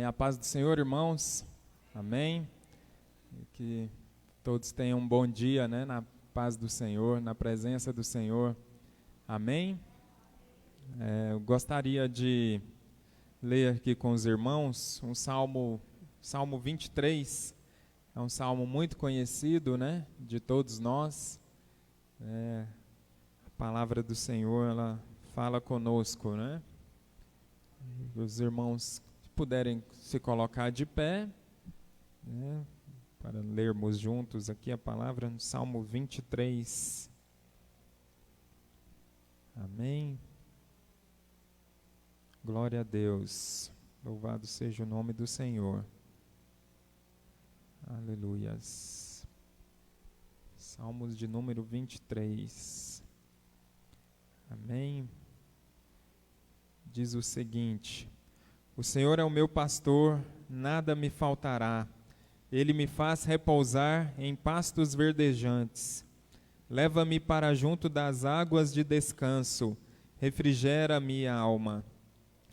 A paz do Senhor, irmãos. Amém. Que todos tenham um bom dia, na paz do Senhor, na presença do Senhor. Amém. Eu gostaria de ler aqui com os irmãos um Salmo 23. É um salmo muito conhecido, de todos nós. A palavra do Senhor, ela fala conosco, Os irmãos puderem se colocar de pé, para lermos juntos aqui a palavra no Salmo 23. Amém. Glória a Deus. Louvado seja o nome do Senhor. Aleluias. Salmos de número 23. Amém. Diz o seguinte: O Senhor é o meu pastor, nada me faltará. Ele me faz repousar em pastos verdejantes. Leva-me para junto das águas de descanso. Refrigera minha alma.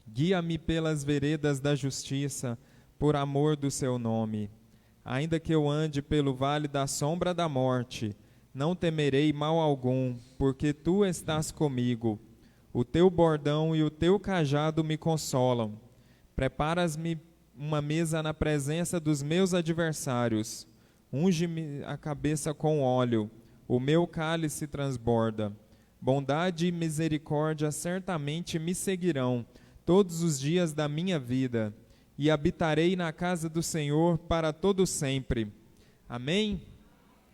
Guia-me pelas veredas da justiça, por amor do seu nome. Ainda que eu ande pelo vale da sombra da morte, não temerei mal algum, porque tu estás comigo. O teu bordão e o teu cajado me consolam. Preparas-me uma mesa na presença dos meus adversários. Unge-me a cabeça com óleo. O meu cálice transborda. Bondade e misericórdia certamente me seguirão todos os dias da minha vida, e habitarei na casa do Senhor para todo sempre. Amém?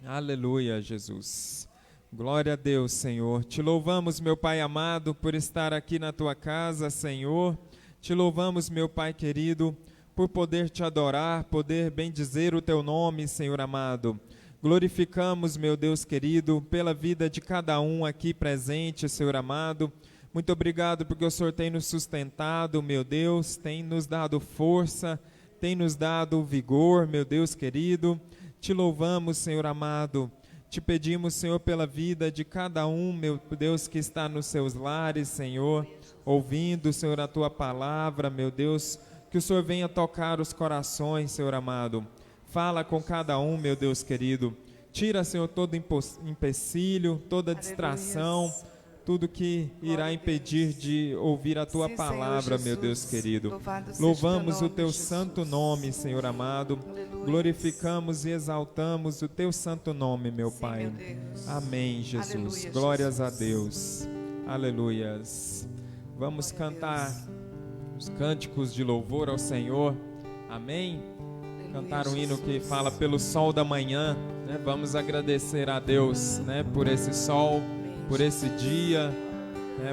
Aleluia, Jesus. Glória a Deus, Senhor. Te louvamos, meu Pai amado, por estar aqui na tua casa, Senhor. Te louvamos, meu Pai querido, por poder te adorar, poder bendizer o teu nome, Senhor amado. Glorificamos, meu Deus querido, pela vida de cada um aqui presente, Senhor amado. Muito obrigado porque o Senhor tem nos sustentado, meu Deus, tem nos dado força, tem nos dado vigor, meu Deus querido. Te louvamos, Senhor amado. Te pedimos, Senhor, pela vida de cada um, meu Deus, que está nos seus lares, Senhor, ouvindo, Senhor, a Tua palavra, meu Deus, que o Senhor venha tocar os corações, Senhor amado. Fala com cada um, meu Deus querido. Tira, Senhor, todo empecilho, toda distração, tudo que irá impedir de ouvir a Tua palavra, meu Deus querido. Louvamos o Teu santo nome, Senhor amado. Glorificamos e exaltamos o Teu santo nome, meu Pai. Amém, Jesus. Glórias a Deus. Aleluias. Vamos cantar os cânticos de louvor ao Senhor. Amém. Cantar um hino que fala pelo sol da manhã. Vamos agradecer a Deus, por esse sol, por esse dia,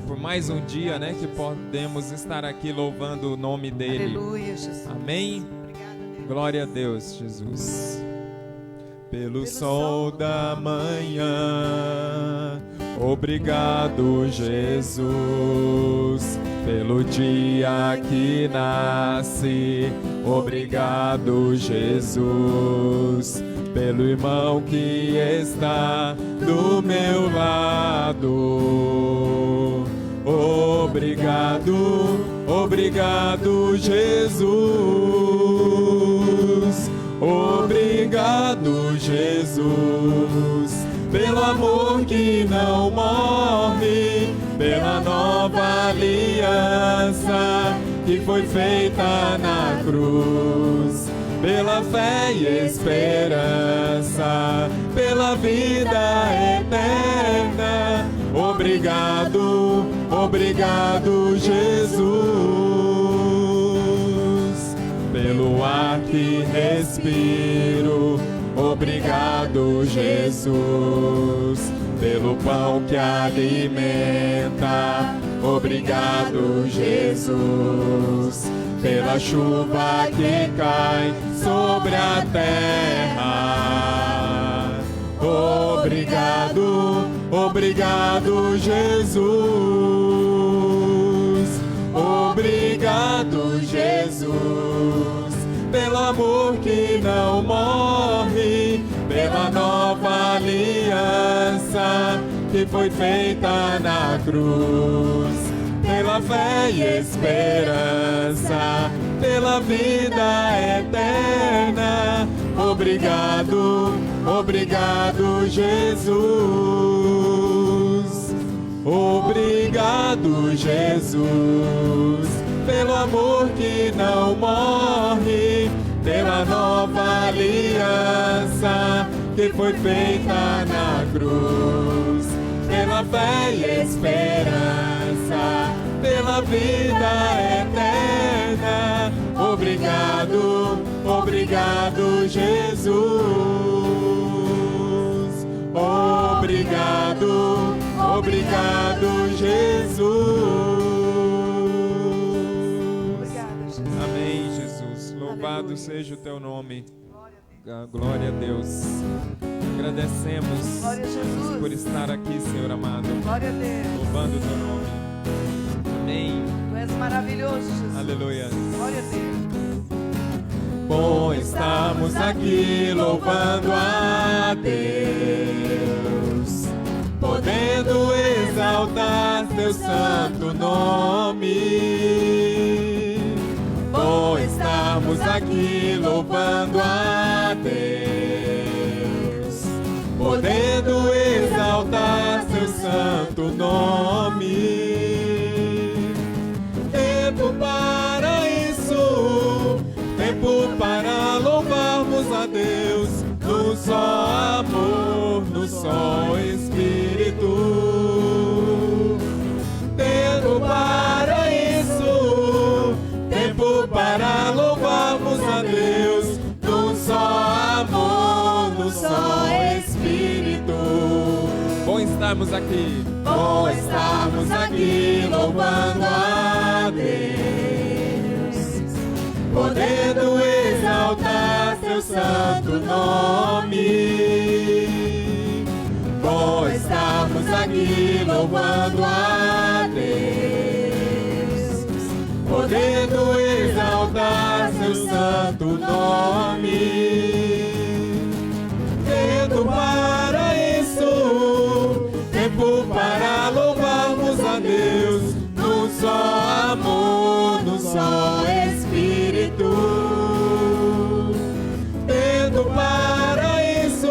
por mais um dia, que podemos estar aqui louvando o nome dEle. Aleluia, Jesus. Amém. Glória a Deus, Jesus. Pelo sol da manhã, obrigado, Jesus. Pelo dia que nasce, obrigado, Jesus. Pelo irmão que está do meu lado, obrigado, obrigado, Jesus. Obrigado, Jesus, pelo amor que não morre, pela nova aliança que foi feita na cruz, pela fé e esperança, pela vida eterna. Obrigado, obrigado, Jesus. Pelo ar que respiro, obrigado, Jesus. Pelo pão que alimenta, obrigado, Jesus. Pela chuva que cai sobre a terra, obrigado, obrigado, Jesus. Obrigado, Jesus, pelo amor que não morre, pela nova aliança que foi feita na cruz, pela fé e esperança, pela vida eterna. Obrigado, obrigado, Jesus. Obrigado, Jesus, pelo amor que não morre, pela nova aliança que foi feita na cruz, pela fé e esperança, pela vida eterna. Obrigado, obrigado, Jesus. Obrigado, obrigado, Jesus. Amém, Jesus. Louvado seja o teu nome. Glória a Deus. Agradecemos, Glória a Jesus, por estar aqui, Senhor amado. Glória a Deus. Louvando o teu nome. Amém. Tu és maravilhoso, Jesus. Aleluia. Glória a Deus. Bom estarmos aqui louvando a Deus, podendo exaltar teu santo nome. Bom estarmos aqui louvando a Deus, podendo exaltar teu santo nome. Tempo para isso, tempo para louvarmos a Deus, no só amor, no só Espírito. Tempo para isso, tempo para louvarmos a Deus, no só amor, no só Espírito. Bom estarmos aqui, bom estarmos aqui louvando a Deus, podendo exaltar seu santo nome. Bom estarmos aqui louvando a Deus, podendo exaltar seu santo nome. Tempo para isso, tempo para louvarmos a Deus, no só amor, no só Espírito. Tempo para isso,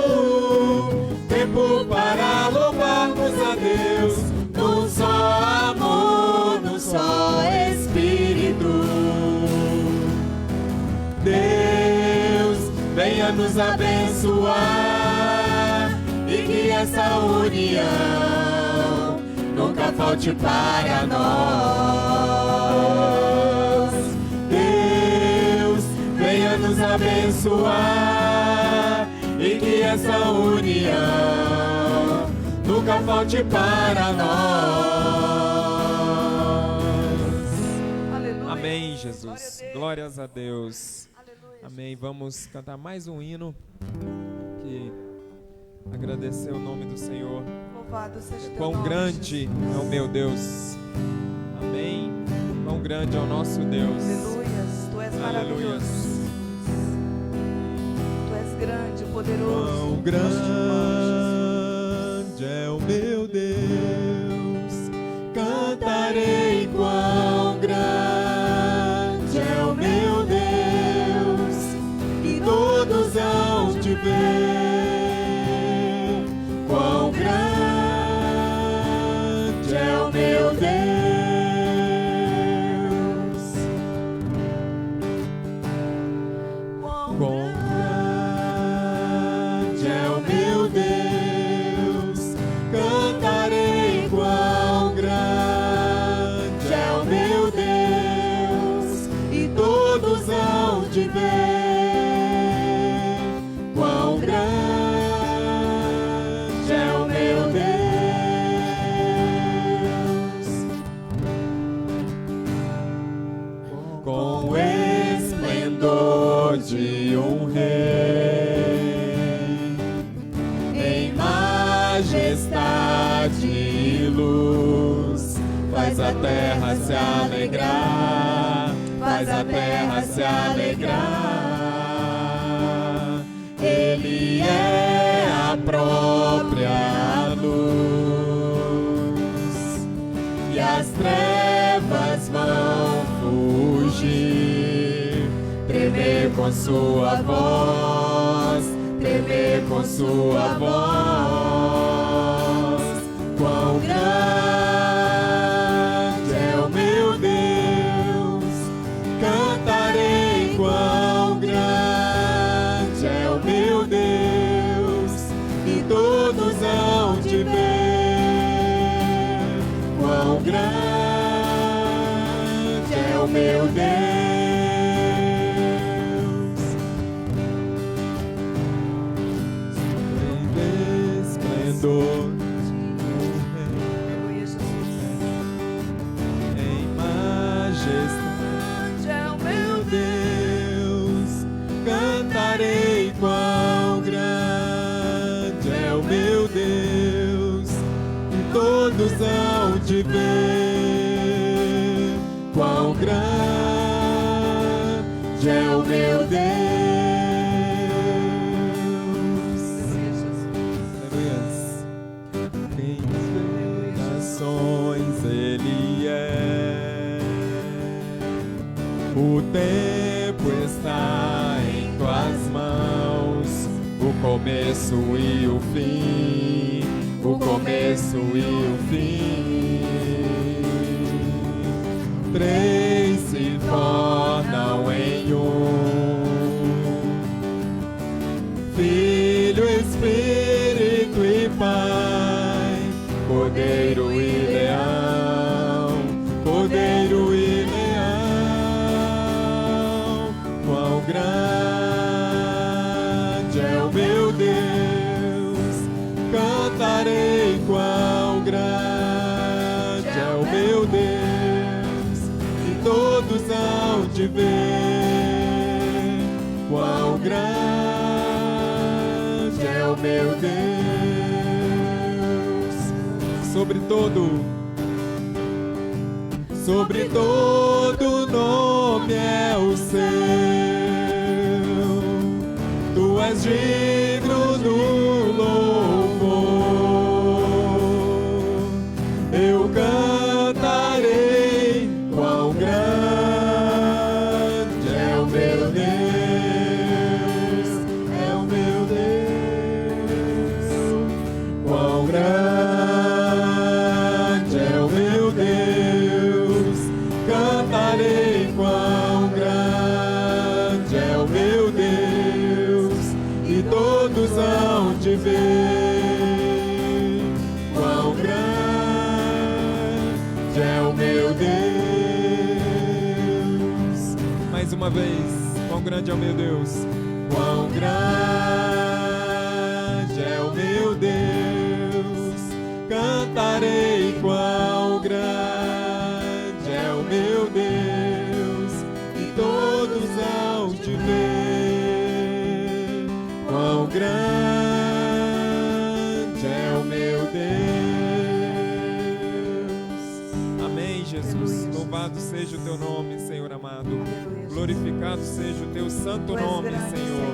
tempo para louvarmos a Deus, no só amor, no só Espírito. Deus, venha nos abençoar e que essa união nunca falte para nós. Deus, venha nos abençoar e que essa união nunca falte para nós. Aleluia. Amém, Jesus. Glórias a Deus. Aleluia. Amém. Vamos cantar mais um hino que agradecer o nome do Senhor. Louvado seja teu Quão nome, grande é o meu Deus. Amém. Quão grande é o nosso Deus. Aleluias. Tu és Aleluia. maravilhoso. Tu és grande, poderoso. Quão Nós te amamos, grande é o meu Deus. Cantarei quão grande é o meu Deus. E todos hão de ver quão grande é o meu Deus. Quão Quão grande é o meu Deus. Cantarei quão grande é o meu Deus. E todos hão de ver quão grande é o meu Deus. Com o esplendor de um rei, em majestade e luz, faz a terra se alegrar, faz a terra se alegrar. Ele é a própria luz, e as trevas com sua voz, tremer com sua voz. Quão grande é o meu Deus, cantarei quão grande é o meu Deus, e todos hão de ver quão grande é o meu Deus. Esplendor Aleluia, Jesus. em majestade É o meu Deus, cantarei quão grande é o meu Deus, e todos hão de ver quão grande é o meu Deus. Aleluia. Quem vê nações ele é. O tempo está em tuas mãos, o começo e o fim, o começo e o fim. Três se tornam em um, Filho, Espírito e Pai, Cordeiro e Leão, Cordeiro e Leão. Quão grande é o meu Deus, cantarei quão grande é o meu Deus, e todos hão de ver quão grande é o meu Deus. Sobre todo nome é o seu. Tu és digno do louvor. Eu cantarei quão grande é o meu Deus, é o meu Deus. Quão grande é o meu Deus, cantarei quão grande é o meu Deus, e todos hão de ver quão grande é o meu Deus. Mais uma vez, quão grande é o meu Deus, quão grande é o meu Deus, cantarei quão grande é o meu Deus, e todos hão de ver quão grande é o meu Deus. Amém, Jesus. Louvado seja o teu nome, Senhor amado. Glorificado seja o teu santo nome, Senhor.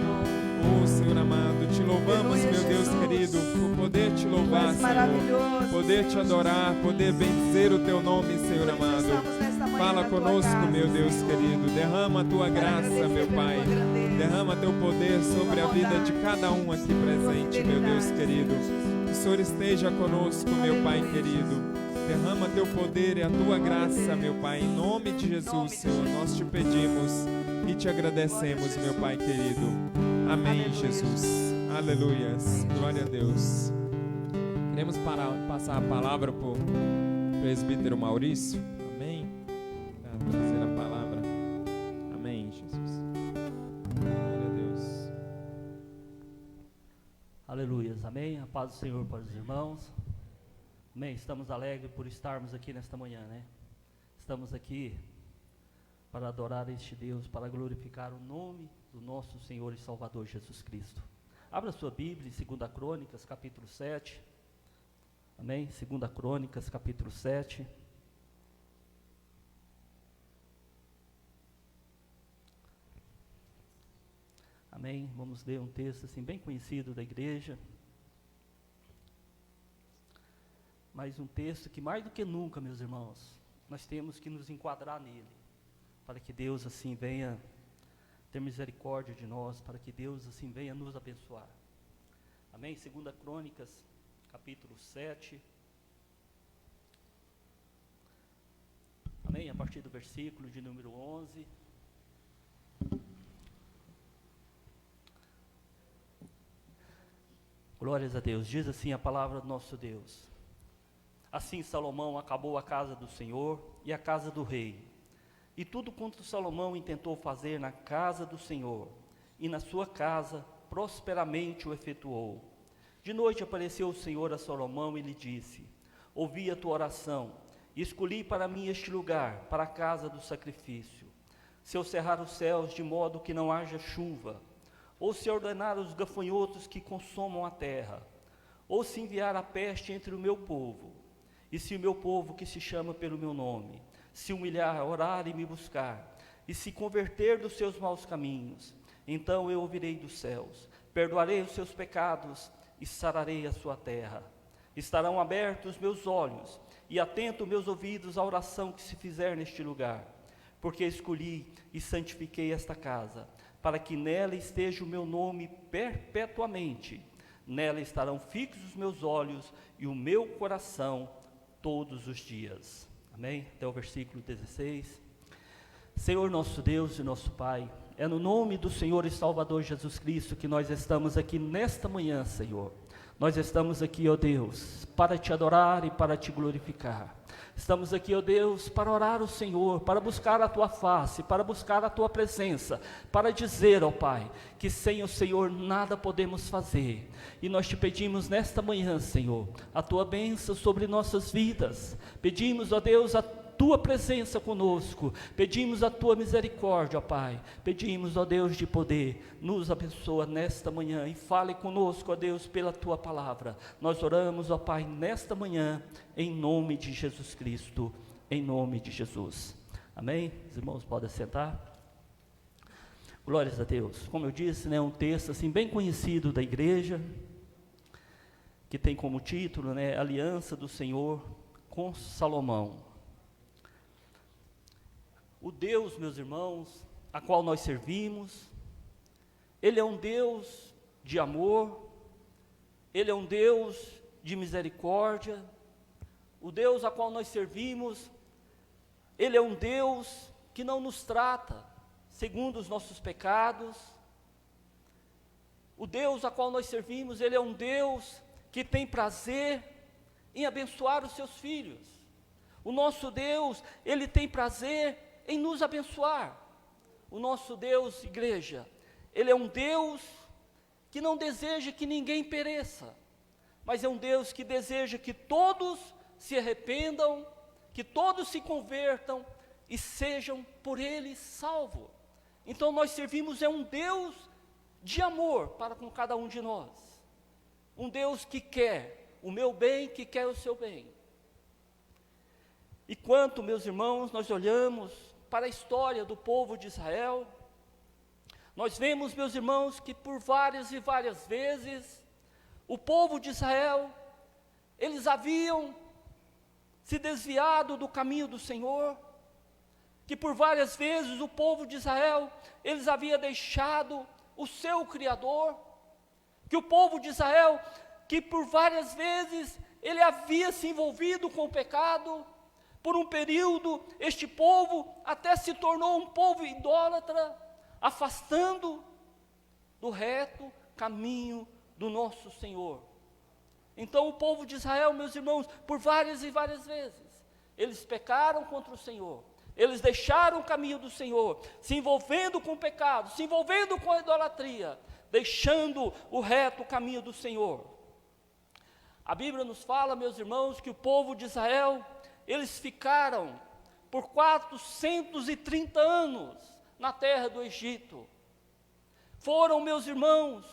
Oh, Senhor amado, te louvamos, Aleluia, meu Deus Jesus. querido, por poder te louvar, Senhor, maravilhoso, poder te Senhor adorar, poder bendizer o teu nome, Senhor amado. Estamos nesta manhã Fala na tua conosco, casa, meu Deus Senhor. querido, derrama a tua Para graça, agradecer meu pela Pai, tua grandeza, derrama teu poder sobre a vida de cada um aqui presente, meu Deus querido. Que o Senhor esteja conosco, meu Pai querido. Derrama teu poder e a tua graça, meu Pai, em nome de Jesus, Senhor, nós te pedimos e te agradecemos, meu Pai querido. Amém, Jesus. Aleluias. Glória a Deus. Queremos passar a palavra para o presbítero Maurício. Amém. Para trazer a palavra. Amém, Jesus. Glória a Deus. Aleluias, amém. A paz do Senhor para os irmãos. Amém. Estamos alegres por estarmos aqui nesta manhã, né? Estamos aqui para adorar este Deus, para glorificar o nome do nosso Senhor e Salvador Jesus Cristo. Abra sua Bíblia em 2 Crônicas, capítulo 7. Amém? 2 Crônicas, capítulo 7. Amém? Vamos ler um texto assim bem conhecido da igreja. Mas um texto que mais do que nunca, meus irmãos, nós temos que nos enquadrar nele, para que Deus assim venha ter misericórdia de nós, para que Deus assim venha nos abençoar. Amém? 2 Crônicas, capítulo 7. Amém? A partir do versículo de número 11. Glórias a Deus. Diz assim a palavra do nosso Deus. Assim Salomão acabou a casa do Senhor e a casa do rei. E tudo quanto Salomão intentou fazer na casa do Senhor e na sua casa, prosperamente o efetuou. De noite apareceu o Senhor a Salomão e lhe disse: ouvi a tua oração e escolhi para mim este lugar, para a casa do sacrifício. Se eu cerrar os céus de modo que não haja chuva, ou se ordenar os gafanhotos que consomam a terra, ou se enviar a peste entre o meu povo, e se o meu povo que se chama pelo meu nome, se humilhar, orar e me buscar, e se converter dos seus maus caminhos, então eu ouvirei dos céus, perdoarei os seus pecados e sararei a sua terra. Estarão abertos meus olhos e atentos meus ouvidos à oração que se fizer neste lugar, porque escolhi e santifiquei esta casa, para que nela esteja o meu nome perpetuamente. Nela estarão fixos os meus olhos e o meu coração todos os dias. Amém? Até o versículo 16. Senhor nosso Deus e nosso Pai, é no nome do Senhor e Salvador Jesus Cristo que nós estamos aqui nesta manhã, Senhor. Nós estamos aqui, ó Deus, para te adorar e para te glorificar. Estamos aqui, ó Deus, para orar ao Senhor, para buscar a tua face, para buscar a tua presença, para dizer, ó Pai, que sem o Senhor nada podemos fazer. E nós te pedimos nesta manhã, Senhor, a tua bênção sobre nossas vidas. Pedimos, ó Deus, a tua presença conosco, pedimos a tua misericórdia, ó Pai, pedimos, ó Deus de poder, nos abençoa nesta manhã e fale conosco, ó Deus, pela tua palavra. Nós oramos, ó Pai, nesta manhã, em nome de Jesus Cristo, em nome de Jesus. Amém? Os irmãos podem sentar. Glórias a Deus. Como eu disse, né, um texto assim bem conhecido da igreja, que tem como título, né, Aliança do Senhor com Salomão. O Deus, meus irmãos, a qual nós servimos, Ele é um Deus de amor, Ele é um Deus de misericórdia. O Deus a qual nós servimos, Ele é um Deus que não nos trata segundo os nossos pecados. O Deus a qual nós servimos, Ele é um Deus que tem prazer em abençoar os seus filhos. O nosso Deus, Ele tem prazer em nos abençoar. O nosso Deus, igreja, Ele é um Deus que não deseja que ninguém pereça, mas é um Deus que deseja que todos se arrependam, que todos se convertam e sejam por Ele salvos. Então nós servimos um Deus de amor para com cada um de nós, um Deus que quer o meu bem, que quer o seu bem. E quanto, meus irmãos, nós olhamos para a história do povo de Israel, nós vemos, meus irmãos, que por várias e várias vezes, o povo de Israel, eles haviam se desviado do caminho do Senhor, que por várias vezes o povo de Israel, eles haviam deixado o seu Criador, que o povo de Israel, que por várias vezes, ele havia se envolvido com o pecado. Por um período, este povo até se tornou um povo idólatra, afastando do reto caminho do nosso Senhor. Então o povo de Israel, meus irmãos, por várias e várias vezes, eles pecaram contra o Senhor, eles deixaram o caminho do Senhor, se envolvendo com o pecado, se envolvendo com a idolatria, deixando o reto caminho do Senhor. A Bíblia nos fala, meus irmãos, que o povo de Israel, eles ficaram por 430 anos na terra do Egito. Foram, meus irmãos,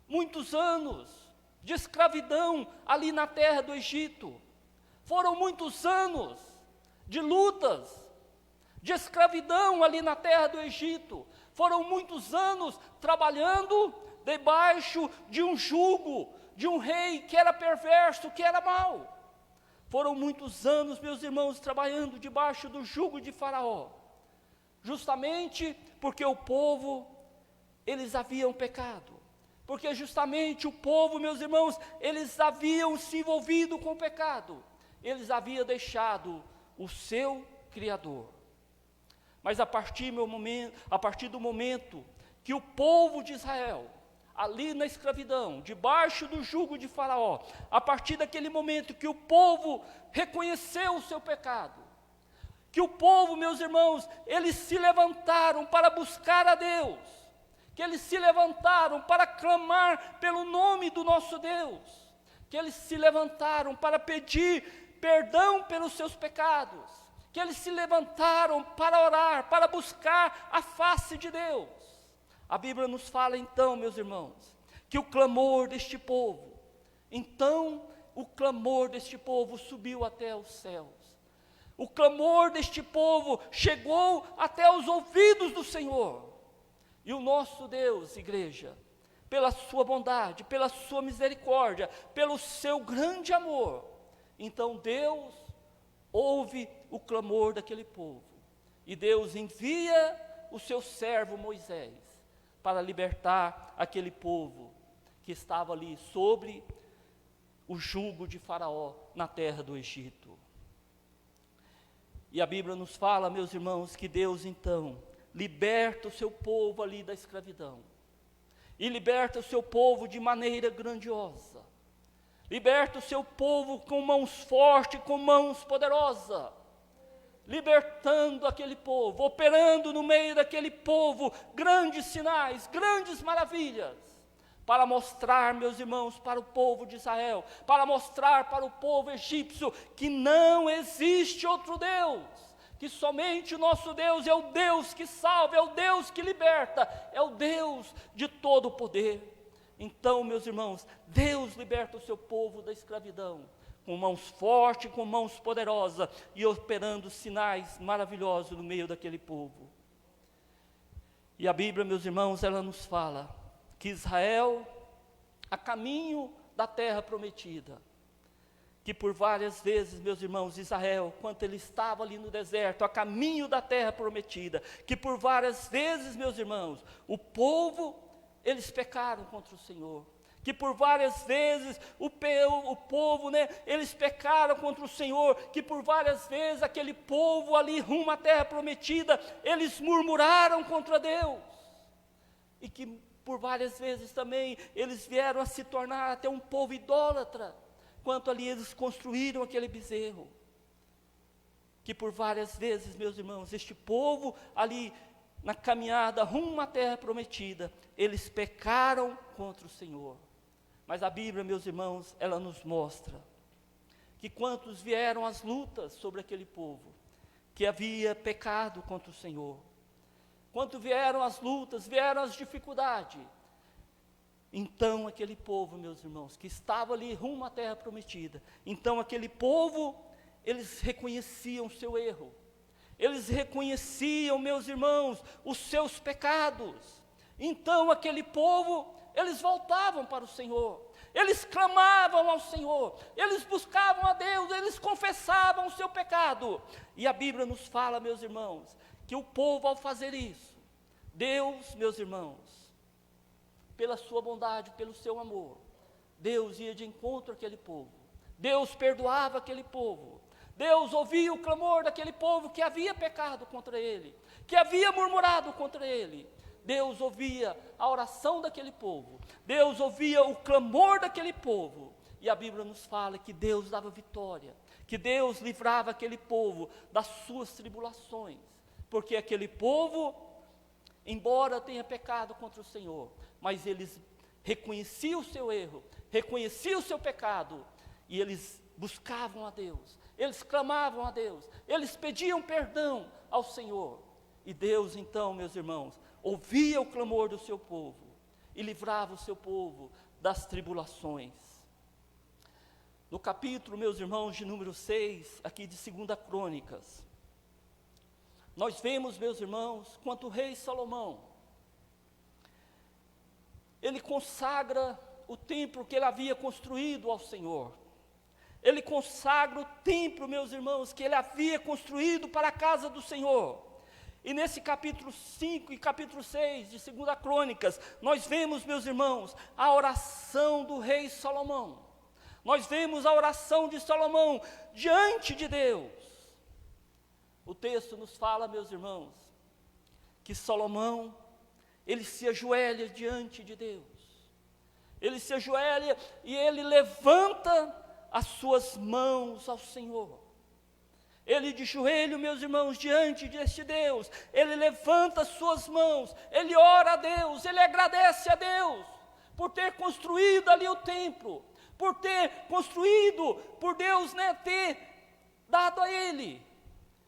muitos anos de escravidão ali na terra do Egito. Foram muitos anos de lutas, de escravidão ali na terra do Egito. Foram muitos anos trabalhando debaixo de um jugo, de um rei que era perverso, que era mau. Foram muitos anos, meus irmãos, trabalhando debaixo do jugo de Faraó. justamente porque o povo, eles haviam pecado, porque justamente o povo, meus irmãos, eles haviam se envolvido com o pecado, eles haviam deixado o seu Criador. Mas a partir do momento que o povo de Israel, ali na escravidão, debaixo do jugo de Faraó, a partir daquele momento que o povo reconheceu o seu pecado, que o povo, meus irmãos, eles se levantaram para buscar a Deus, que eles se levantaram para clamar pelo nome do nosso Deus, que eles se levantaram para pedir perdão pelos seus pecados, que eles se levantaram para orar, para buscar a face de Deus. A Bíblia nos fala então, meus irmãos, que o clamor deste povo, então o clamor deste povo subiu até os céus. O clamor deste povo chegou até os ouvidos do Senhor. E o nosso Deus, igreja, pela sua bondade, pela sua misericórdia, pelo seu grande amor, então Deus ouve o clamor daquele povo. E Deus envia o seu servo Moisés para libertar aquele povo que estava ali sobre o jugo de Faraó na terra do Egito. E a Bíblia nos fala, meus irmãos, que Deus então liberta o seu povo ali da escravidão, e liberta o seu povo de maneira grandiosa, liberta o seu povo com mãos fortes, com mãos poderosas, libertando aquele povo, operando no meio daquele povo grandes sinais, grandes maravilhas, para mostrar, meus irmãos, para o povo de Israel, para mostrar para o povo egípcio que não existe outro Deus, que somente o nosso Deus é o Deus que salva, é o Deus que liberta, é o Deus de todo o poder. Então, meus irmãos, Deus liberta o seu povo da escravidão, com mãos fortes, com mãos poderosas, e operando sinais maravilhosos no meio daquele povo. E a Bíblia, meus irmãos, ela nos fala que Israel, a caminho da terra prometida, que por várias vezes, meus irmãos, Israel, quando ele estava ali no deserto, a caminho da terra prometida, que por várias vezes, meus irmãos, o povo, eles pecaram contra o Senhor, que por várias vezes o povo, eles pecaram contra o Senhor, que por várias vezes aquele povo ali rumo à terra prometida, eles murmuraram contra Deus, e que por várias vezes também eles vieram a se tornar até um povo idólatra, quanto ali eles construíram aquele bezerro, que por várias vezes, meus irmãos, este povo ali na caminhada rumo à terra prometida, eles pecaram contra o Senhor. Mas a Bíblia, meus irmãos, ela nos mostra que quantos vieram as lutas sobre aquele povo, que havia pecado contra o Senhor, quanto vieram as lutas, vieram as dificuldades, então aquele povo, meus irmãos, que estava ali rumo à terra prometida, então aquele povo, eles reconheciam o seu erro, eles reconheciam, meus irmãos, os seus pecados, então aquele povo, eles voltavam para o Senhor, eles clamavam ao Senhor, eles buscavam a Deus, eles confessavam o seu pecado, e a Bíblia nos fala, meus irmãos, que o povo ao fazer isso, Deus, meus irmãos, pela sua bondade, pelo seu amor, Deus ia de encontro àquele povo, Deus perdoava aquele povo, Deus ouvia o clamor daquele povo que havia pecado contra Ele, que havia murmurado contra Ele, Deus ouvia a oração daquele povo, Deus ouvia o clamor daquele povo, e a Bíblia nos fala que Deus dava vitória, que Deus livrava aquele povo das suas tribulações, porque aquele povo, embora tenha pecado contra o Senhor, mas eles reconheciam o seu erro, reconheciam o seu pecado, e eles buscavam a Deus, eles clamavam a Deus, eles pediam perdão ao Senhor, e Deus então, meus irmãos, ouvia o clamor do seu povo, e livrava o seu povo das tribulações. No capítulo, meus irmãos, de número 6, aqui de 2 Crônicas, nós vemos, meus irmãos, quanto o rei Salomão, ele consagra o templo que ele havia construído ao Senhor, ele consagra o templo, meus irmãos, que ele havia construído para a casa do Senhor, E nesse capítulo 5 e capítulo 6 de 2 Crônicas, nós vemos, meus irmãos, a oração do rei Salomão. Nós vemos a oração de Salomão diante de Deus. O texto nos fala, meus irmãos, que Salomão, ele se ajoelha diante de Deus. Ele se ajoelha e ele levanta as suas mãos ao Senhor. Ele de joelho, meus irmãos, diante deste Deus, ele levanta as suas mãos, ele ora a Deus, ele agradece a Deus, por ter construído ali o templo, por ter construído, por Deus, ter dado a ele,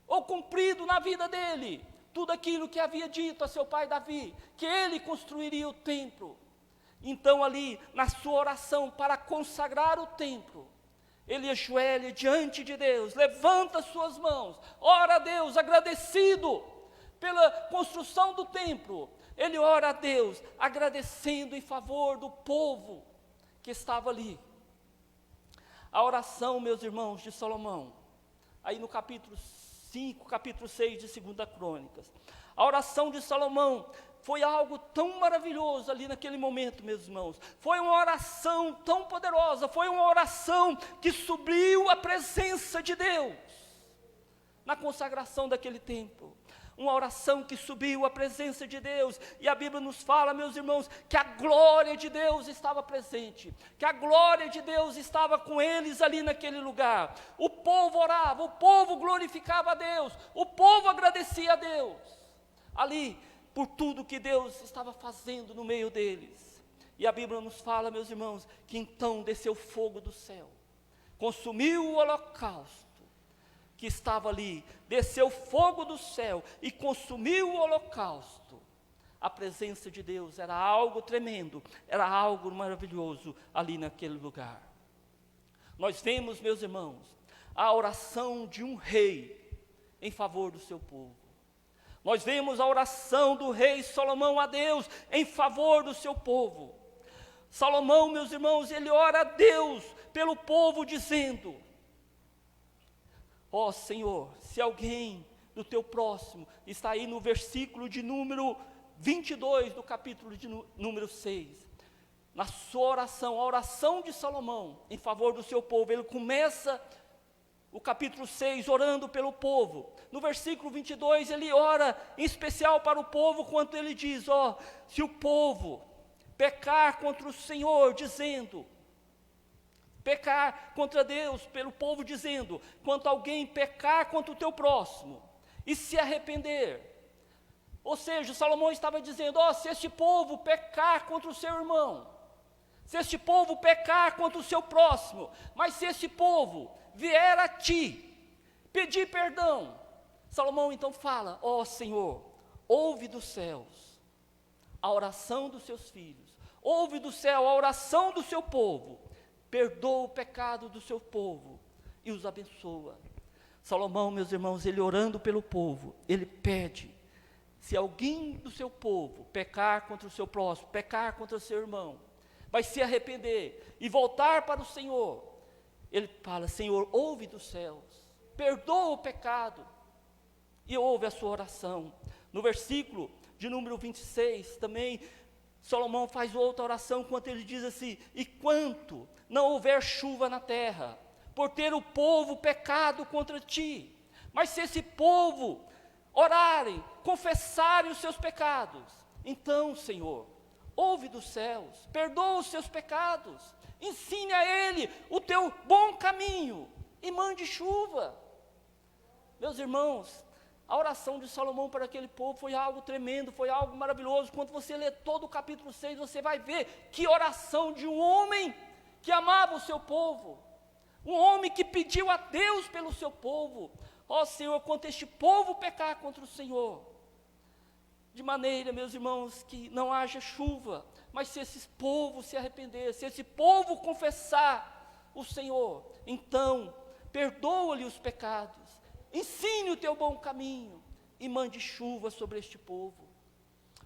ou cumprido na vida dele, tudo aquilo que havia dito a seu pai Davi, que ele construiria o templo. Então ali, na sua oração para consagrar o templo, ele ajoelha diante de Deus, levanta as suas mãos, ora a Deus, agradecido pela construção do templo. Ele ora a Deus, agradecendo em favor do povo que estava ali. A oração, meus irmãos, de Salomão, aí no capítulo 5, capítulo 6 de 2 Crônicas, a oração de Salomão foi algo tão maravilhoso ali naquele momento, meus irmãos. Foi uma oração tão poderosa, foi uma oração que subiu a presença de Deus na consagração daquele templo. Uma oração que subiu a presença de Deus, e a Bíblia nos fala, meus irmãos, que a glória de Deus estava presente, que a glória de Deus estava com eles ali naquele lugar. O povo orava, o povo glorificava a Deus, o povo agradecia a Deus, ali, por tudo que Deus estava fazendo no meio deles. E a Bíblia nos fala, meus irmãos, que então desceu fogo do céu, consumiu o holocausto que estava ali, desceu fogo do céu e consumiu o holocausto. A presença de Deus era algo tremendo, era algo maravilhoso ali naquele lugar. Nós vemos, meus irmãos, a oração de um rei em favor do seu povo. Nós vemos a oração do rei Salomão a Deus em favor do seu povo. Salomão, meus irmãos, ele ora a Deus pelo povo dizendo: ó Senhor, se alguém do teu próximo, está aí no versículo de número 22 do capítulo de número 6, na sua oração, a oração de Salomão em favor do seu povo, ele começa o capítulo 6 orando pelo povo. No versículo 22 ele ora em especial para o povo, quando ele diz: ó, se o povo pecar contra o Senhor, dizendo, pecar contra Deus, pelo povo dizendo, quanto alguém pecar contra o teu próximo, e se arrepender. Ou seja, Salomão estava dizendo: ó, se este povo pecar contra o seu irmão, se este povo pecar contra o seu próximo, mas se este povo vier a ti, pedir perdão, Salomão então fala: ó Senhor, ouve dos céus a oração dos seus filhos, ouve do céu a oração do seu povo, perdoa o pecado do seu povo e os abençoa. Salomão, meus irmãos, ele orando pelo povo, ele pede: se alguém do seu povo pecar contra o seu próximo, pecar contra o seu irmão, vai se arrepender e voltar para o Senhor, ele fala: Senhor, ouve dos céus, perdoa o pecado, e ouve a sua oração. No versículo de número 26, também, Salomão faz outra oração, quando ele diz assim: e quanto não houver chuva na terra, por ter o povo pecado contra ti, mas se esse povo orarem, confessarem os seus pecados, então, Senhor, ouve dos céus, perdoa os seus pecados, ensine a ele o teu bom caminho e mande chuva. Meus irmãos, a oração de Salomão para aquele povo foi algo tremendo, foi algo maravilhoso. Quando você lê todo o capítulo 6, você vai ver que oração de um homem que amava o seu povo, um homem que pediu a Deus pelo seu povo: ó Senhor, quando este povo pecar contra o Senhor, de maneira, meus irmãos, que não haja chuva, mas se esse povo se arrepender, se esse povo confessar o Senhor, então perdoa-lhe os pecados, ensine o teu bom caminho e mande chuva sobre este povo.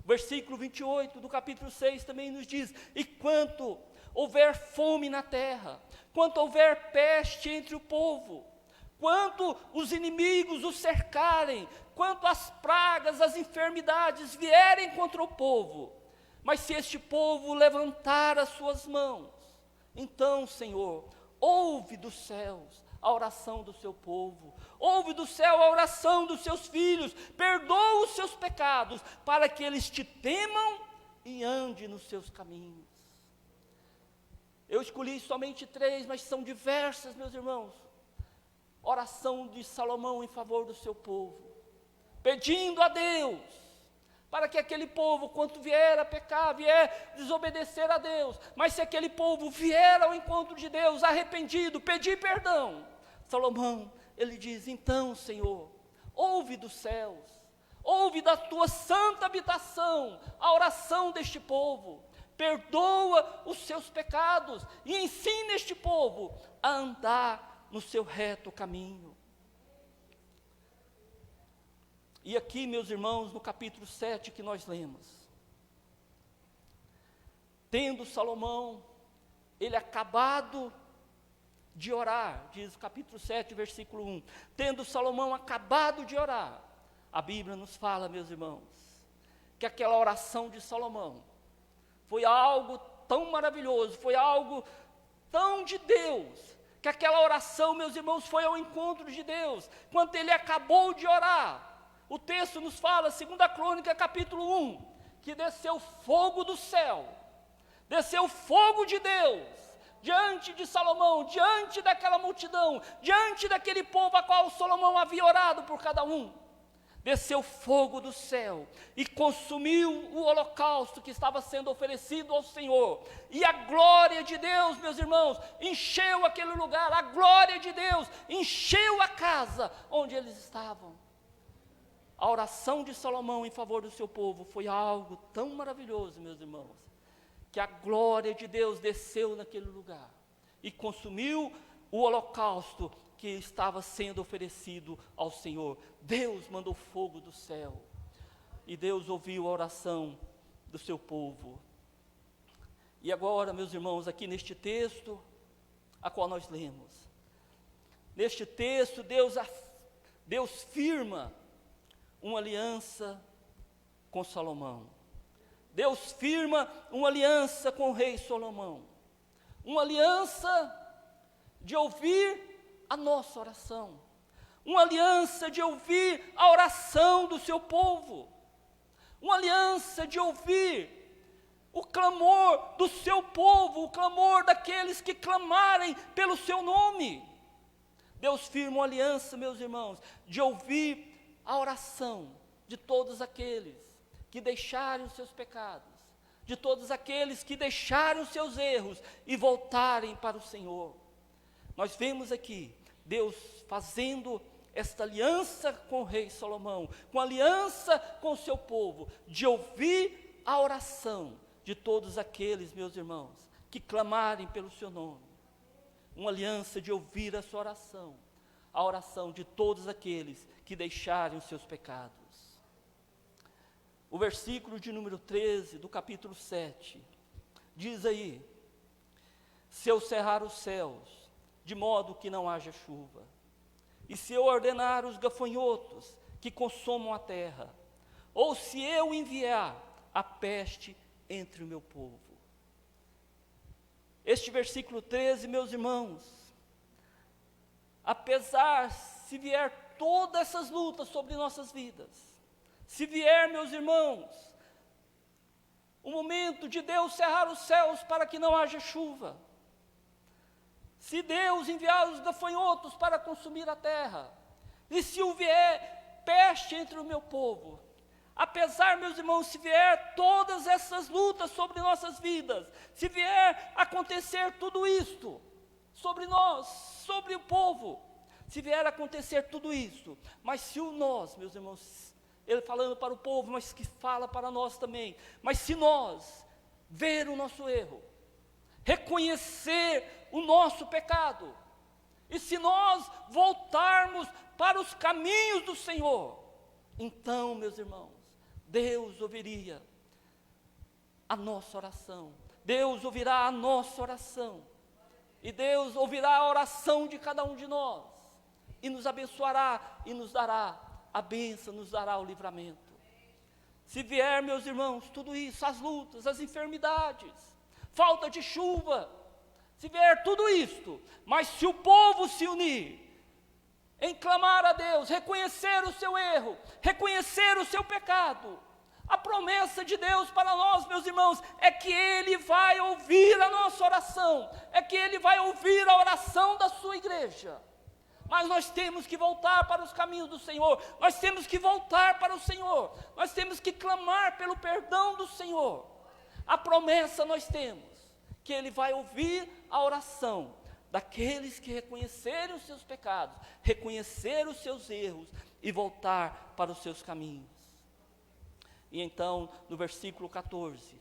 Versículo 28 do capítulo 6 também nos diz: e quanto houver fome na terra, quanto houver peste entre o povo, quanto os inimigos o cercarem, quanto as pragas, as enfermidades vierem contra o povo. Mas se este povo levantar as suas mãos, então, Senhor, ouve dos céus a oração do seu povo, ouve do céu a oração dos seus filhos, perdoa os seus pecados, para que eles te temam e andem nos seus caminhos. Eu escolhi somente 3, mas são diversas, meus irmãos. Oração de Salomão em favor do seu povo, pedindo a Deus, para que aquele povo, quando vier a pecar, vier desobedecer a Deus, mas se aquele povo vier ao encontro de Deus, arrependido, pedir perdão, Salomão, ele diz, então, Senhor, ouve dos céus, ouve da tua santa habitação, a oração deste povo, perdoa os seus pecados, e ensina este povo a andar no seu reto caminho. E aqui, meus irmãos, no capítulo 7 que nós lemos, tendo Salomão, ele acabado de orar, diz o capítulo 7, versículo 1, tendo Salomão acabado de orar, a Bíblia nos fala, meus irmãos, que aquela oração de Salomão foi algo tão maravilhoso, foi algo tão de Deus, que aquela oração, meus irmãos, foi ao encontro de Deus. Quando ele acabou de orar, o texto nos fala, 2 Crônica, capítulo 1, que desceu fogo do céu, desceu fogo de Deus, diante de Salomão, diante daquela multidão, diante daquele povo a qual Salomão havia orado por cada um. Desceu fogo do céu e consumiu o holocausto que estava sendo oferecido ao Senhor, e a glória de Deus, meus irmãos, encheu aquele lugar, a glória de Deus encheu a casa onde eles estavam. A oração de Salomão em favor do seu povo foi algo tão maravilhoso, meus irmãos, que a glória de Deus desceu naquele lugar e consumiu o holocausto que estava sendo oferecido ao Senhor. Deus mandou fogo do céu, e Deus ouviu a oração do seu povo. E agora, meus irmãos, aqui neste texto, a qual nós lemos, neste texto, Deus firma uma aliança com Salomão. Deus firma uma aliança com o rei Salomão, uma aliança de ouvir a nossa oração, uma aliança de ouvir a oração do seu povo, uma aliança de ouvir o clamor do seu povo, o clamor daqueles que clamarem pelo seu nome. Deus firma uma aliança, meus irmãos, de ouvir a oração de todos aqueles que deixarem os seus pecados, de todos aqueles que deixarem os seus erros e voltarem para o Senhor. Nós vemos aqui Deus fazendo esta aliança com o rei Salomão, com aliança com o seu povo, de ouvir a oração de todos aqueles, meus irmãos, que clamarem pelo seu nome. Uma aliança de ouvir a sua oração, a oração de todos aqueles que deixarem os seus pecados. O versículo de número 13 do capítulo 7, diz aí, se eu cerrar os céus, de modo que não haja chuva, e se eu ordenar os gafanhotos que consomam a terra, ou se eu enviar a peste entre o meu povo. Este versículo 13, meus irmãos, apesar, se vier todas essas lutas sobre nossas vidas, se vier, meus irmãos, o momento de Deus cerrar os céus para que não haja chuva, se Deus enviar os gafanhotos para consumir a terra, e se vier peste entre o meu povo, apesar, meus irmãos, se vier todas essas lutas sobre nossas vidas, se vier acontecer tudo isto sobre nós, sobre o povo, se vier acontecer tudo isso, mas se o nós, meus irmãos, ele falando para o povo, mas que fala para nós também, mas se nós ver o nosso erro, reconhecer o nosso pecado, e se nós voltarmos para os caminhos do Senhor, então, meus irmãos, Deus ouviria a nossa oração, Deus ouvirá a nossa oração, e Deus ouvirá a oração de cada um de nós, e nos abençoará, e nos dará a bênção, nos dará o livramento. Se vier, meus irmãos, tudo isso, as lutas, as enfermidades, falta de chuva, se vier tudo isto, mas se o povo se unir, em clamar a Deus, reconhecer o seu erro, reconhecer o seu pecado, a promessa de Deus para nós, meus irmãos, é que Ele vai ouvir a nossa oração, é que Ele vai ouvir a oração da sua igreja. Mas nós temos que voltar para os caminhos do Senhor, nós temos que voltar para o Senhor, nós temos que clamar pelo perdão do Senhor. A promessa nós temos, que Ele vai ouvir a oração daqueles que reconhecerem os seus pecados, reconhecer os seus erros e voltar para os seus caminhos. E então, no versículo 14,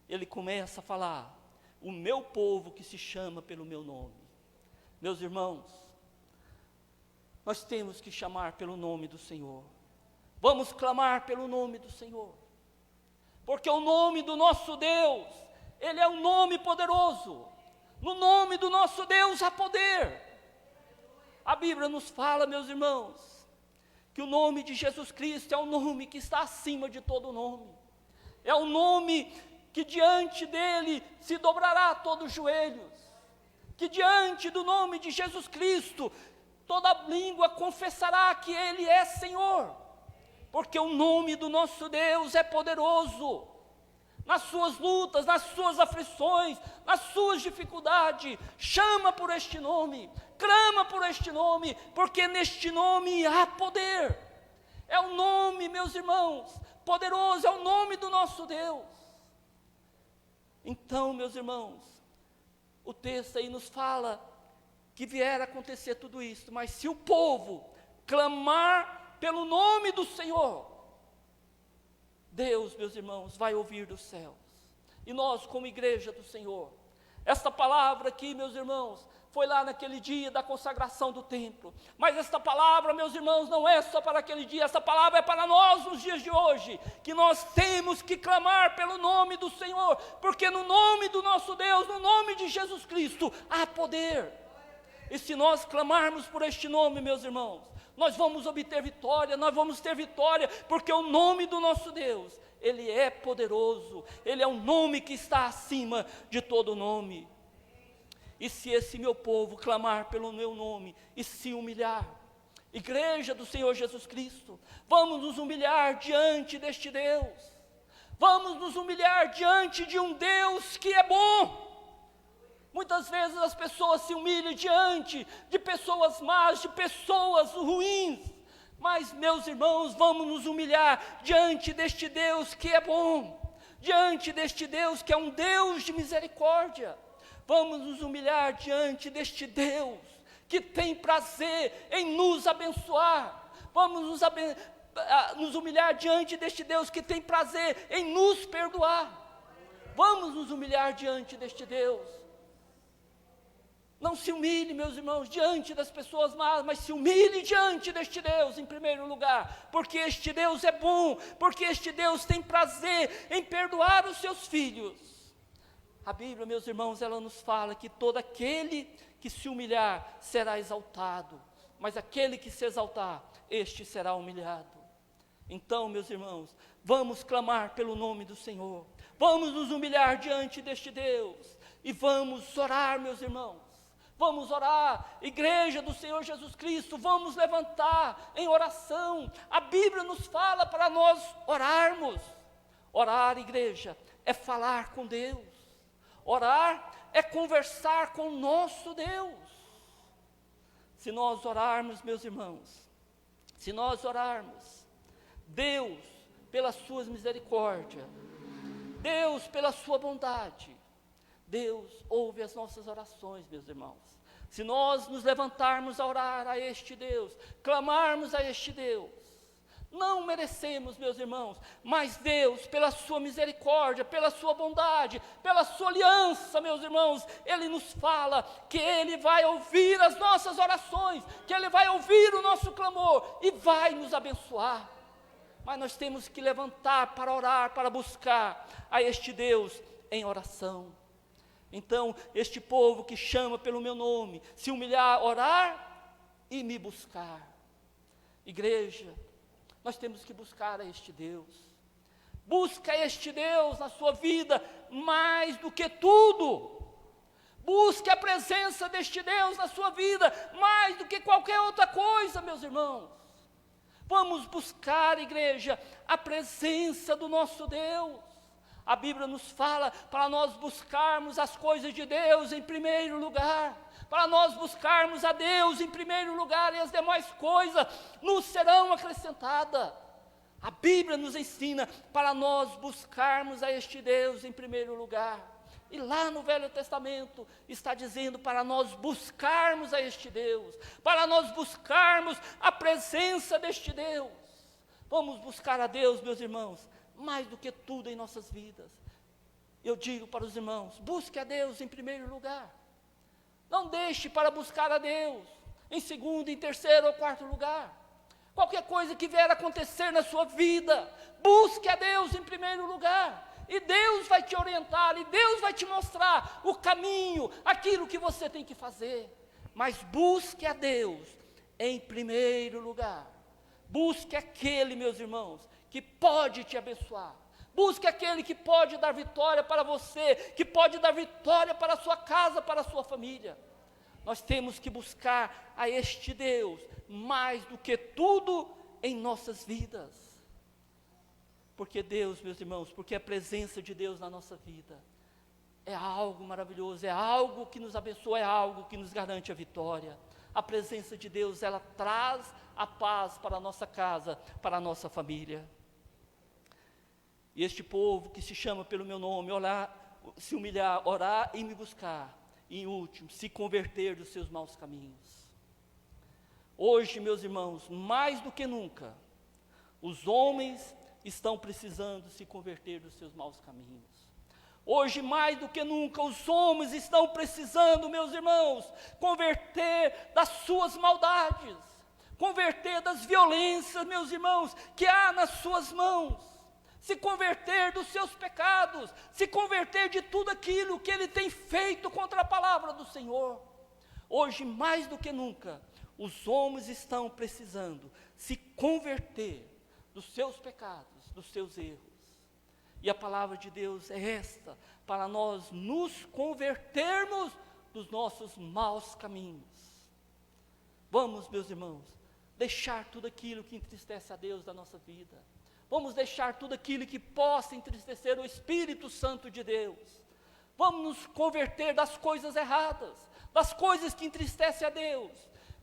ele começa a falar: o meu povo que se chama pelo meu nome. Meus irmãos, nós temos que chamar pelo nome do Senhor. Vamos clamar pelo nome do Senhor. Porque o nome do nosso Deus, Ele é um nome poderoso. No nome do nosso Deus há poder. A Bíblia nos fala, meus irmãos, que o nome de Jesus Cristo é um nome que está acima de todo nome. É um nome que diante dele se dobrará todos os joelhos. Que diante do nome de Jesus Cristo, toda língua confessará que Ele é Senhor. Porque o nome do nosso Deus é poderoso. Nas suas lutas, nas suas aflições, nas suas dificuldades, chama por este nome, clama por este nome, porque neste nome há poder. É o nome, meus irmãos, poderoso, é o nome do nosso Deus. Então, meus irmãos, o texto aí nos fala que vier a acontecer tudo isso, mas se o povo clamar pelo nome do Senhor, Deus, meus irmãos, vai ouvir dos céus. E nós, como igreja do Senhor, esta palavra aqui, meus irmãos, foi lá naquele dia da consagração do templo. Mas esta palavra, meus irmãos, não é só para aquele dia, esta palavra é para nós nos dias de hoje, que nós temos que clamar pelo nome do Senhor, porque no nome do nosso Deus, no nome de Jesus Cristo, há poder. E se nós clamarmos por este nome, meus irmãos, nós vamos obter vitória, nós vamos ter vitória, porque o nome do nosso Deus, Ele é poderoso, Ele é um nome que está acima de todo nome. E se esse meu povo clamar pelo meu nome e se humilhar, igreja do Senhor Jesus Cristo, vamos nos humilhar diante deste Deus, vamos nos humilhar diante de um Deus que é bom. Muitas vezes as pessoas se humilham diante de pessoas más, de pessoas ruins. Mas, meus irmãos, vamos nos humilhar diante deste Deus que é bom, diante deste Deus que é um Deus de misericórdia. Vamos nos humilhar diante deste Deus que tem prazer em nos abençoar. Vamos nos humilhar diante deste Deus que tem prazer em nos perdoar. Vamos nos humilhar diante deste Deus. Não se humilhe, meus irmãos, diante das pessoas más, mas se humilhe diante deste Deus, em primeiro lugar, porque este Deus é bom, porque este Deus tem prazer em perdoar os seus filhos. A Bíblia, meus irmãos, ela nos fala que todo aquele que se humilhar será exaltado, mas aquele que se exaltar, este será humilhado. Então, meus irmãos, vamos clamar pelo nome do Senhor, vamos nos humilhar diante deste Deus, e vamos orar, meus irmãos. Vamos orar, igreja do Senhor Jesus Cristo, vamos levantar em oração. A Bíblia nos fala para nós orarmos. Orar, igreja, é falar com Deus. Orar é conversar com o nosso Deus. Se nós orarmos, meus irmãos, se nós orarmos, Deus, pela sua misericórdia, Deus, pela sua bondade, Deus ouve as nossas orações, meus irmãos. Se nós nos levantarmos a orar a este Deus, clamarmos a este Deus, não merecemos, meus irmãos, mas Deus, pela sua misericórdia, pela sua bondade, pela sua aliança, meus irmãos, Ele nos fala que Ele vai ouvir as nossas orações, que Ele vai ouvir o nosso clamor e vai nos abençoar. Mas nós temos que levantar para orar, para buscar a este Deus em oração. Então, este povo que chama pelo meu nome, se humilhar, orar, e me buscar. Igreja, nós temos que buscar a este Deus. Busca este Deus na sua vida mais do que tudo. Busque a presença deste Deus na sua vida mais do que qualquer outra coisa, meus irmãos. Vamos buscar, igreja, a presença do nosso Deus. A Bíblia nos fala para nós buscarmos as coisas de Deus em primeiro lugar, para nós buscarmos a Deus em primeiro lugar, e as demais coisas nos serão acrescentadas. A Bíblia nos ensina para nós buscarmos a este Deus em primeiro lugar. E lá no Velho Testamento está dizendo para nós buscarmos a este Deus, para nós buscarmos a presença deste Deus. Vamos buscar a Deus, meus irmãos, mais do que tudo em nossas vidas. Eu digo para os irmãos, busque a Deus em primeiro lugar. Não deixe para buscar a Deus em segundo, em terceiro ou quarto lugar. Qualquer coisa que vier a acontecer na sua vida, busque a Deus em primeiro lugar. E Deus vai te orientar, e Deus vai te mostrar o caminho, aquilo que você tem que fazer. Mas busque a Deus em primeiro lugar. Busque aquele, meus irmãos, que pode te abençoar. Busque aquele que pode dar vitória para você, que pode dar vitória para a sua casa, para a sua família. Nós temos que buscar a este Deus mais do que tudo em nossas vidas. Porque Deus, meus irmãos, porque a presença de Deus na nossa vida é algo maravilhoso, é algo que nos abençoa, é algo que nos garante a vitória. A presença de Deus, ela traz a paz para a nossa casa, para a nossa família. E este povo que se chama pelo meu nome, se humilhar, orar e me buscar, e em último, se converter dos seus maus caminhos. Hoje, meus irmãos, mais do que nunca, os homens estão precisando se converter dos seus maus caminhos. Hoje, mais do que nunca, os homens estão precisando, meus irmãos, converter das suas maldades, converter das violências, meus irmãos, que há nas suas mãos, se converter dos seus pecados, se converter de tudo aquilo que ele tem feito contra a palavra do Senhor. Hoje, mais do que nunca, os homens estão precisando se converter dos seus pecados, dos seus erros. E a palavra de Deus é esta, para nós nos convertermos dos nossos maus caminhos. Vamos, meus irmãos, deixar tudo aquilo que entristece a Deus da nossa vida. Vamos deixar tudo aquilo que possa entristecer o Espírito Santo de Deus. Vamos nos converter das coisas erradas, das coisas que entristecem a Deus,